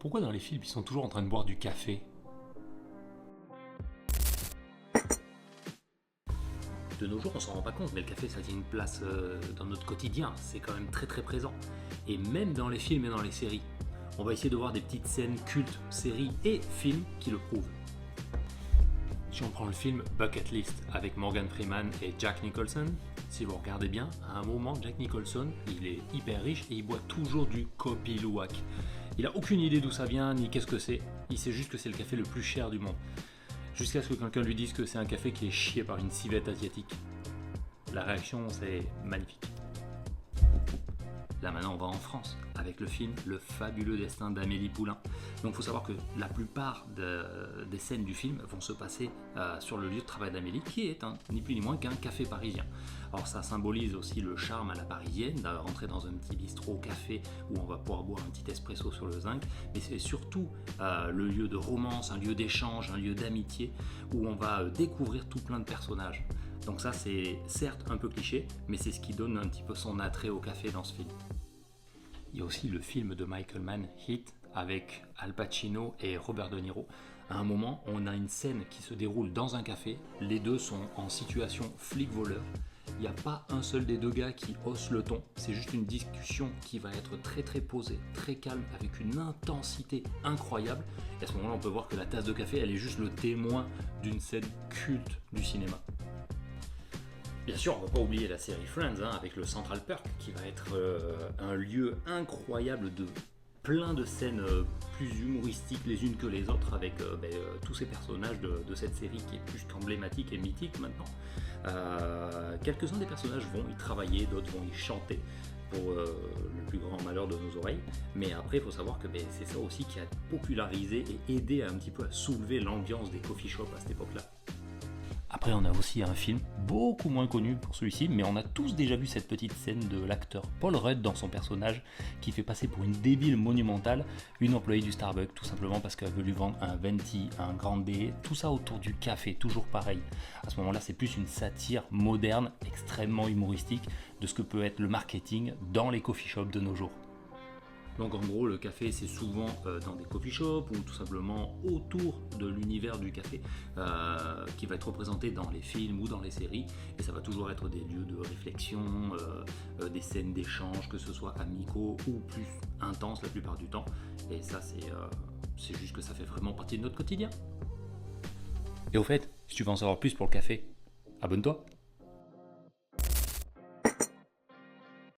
Pourquoi dans les films ils sont toujours en train de boire du café? De nos jours on s'en rend pas compte, mais le café ça tient une place dans notre quotidien, c'est quand même très très présent. Et même dans les films et dans les séries, on va essayer de voir des petites scènes cultes, séries et films qui le prouvent. Si on prend le film Bucket List avec Morgan Freeman et Jack Nicholson, si vous regardez bien, à un moment Jack Nicholson, il est hyper riche et il boit toujours du Kopi Luwak. Il a aucune idée d'où ça vient ni qu'est-ce que c'est, il sait juste que c'est le café le plus cher du monde. Jusqu'à ce que quelqu'un lui dise que c'est un café qui est chié par une civette asiatique. La réaction c'est magnifique. Là maintenant on va en France avec le film Le fabuleux destin d'Amélie Poulain. Donc il faut savoir que la plupart des scènes du film vont se passer sur le lieu de travail d'Amélie qui est ni plus ni moins qu'un café parisien. Alors ça symbolise aussi le charme à la parisienne de rentrer dans un petit bistrot café où on va pouvoir boire un petit espresso sur le zinc, mais c'est surtout le lieu de romance, un lieu d'échange, un lieu d'amitié où on va découvrir tout plein de personnages. Donc ça c'est certes un peu cliché, mais c'est ce qui donne un petit peu son attrait au café dans ce film. Il y a aussi le film de Michael Mann, Heat, avec Al Pacino et Robert De Niro. À un moment, on a une scène qui se déroule dans un café, les deux sont en situation flic-voleur. Il n'y a pas un seul des deux gars qui hausse le ton, c'est juste une discussion qui va être très très posée, très calme, avec une intensité incroyable. Et à ce moment-là, on peut voir que la tasse de café, elle est juste le témoin d'une scène culte du cinéma. Bien sûr, on ne va pas oublier la série Friends avec le Central Perk qui va être un lieu incroyable de plein de scènes plus humoristiques les unes que les autres avec tous ces personnages de cette série qui est plus qu'emblématique et mythique maintenant. Quelques-uns des personnages vont y travailler, d'autres vont y chanter pour le plus grand malheur de nos oreilles. Mais après, il faut savoir que c'est ça aussi qui a popularisé et aidé un petit peu à soulever l'ambiance des coffee shops à cette époque-là. Après, on a aussi un film beaucoup moins connu pour celui-ci, mais on a tous déjà vu cette petite scène de l'acteur Paul Rudd dans son personnage qui fait passer pour une débile monumentale une employée du Starbucks, tout simplement parce qu'elle veut lui vendre un venti, un grande tout ça autour du café, toujours pareil. À ce moment-là, c'est plus une satire moderne, extrêmement humoristique de ce que peut être le marketing dans les coffee shops de nos jours. Donc en gros, le café, c'est souvent dans des coffee shops ou tout simplement autour de l'univers du café qui va être représenté dans les films ou dans les séries. Et ça va toujours être des lieux de réflexion, des scènes d'échange, que ce soit amicaux ou plus intenses la plupart du temps. Et ça, c'est juste que ça fait vraiment partie de notre quotidien. Et au fait, si tu veux en savoir plus pour le café, abonne-toi.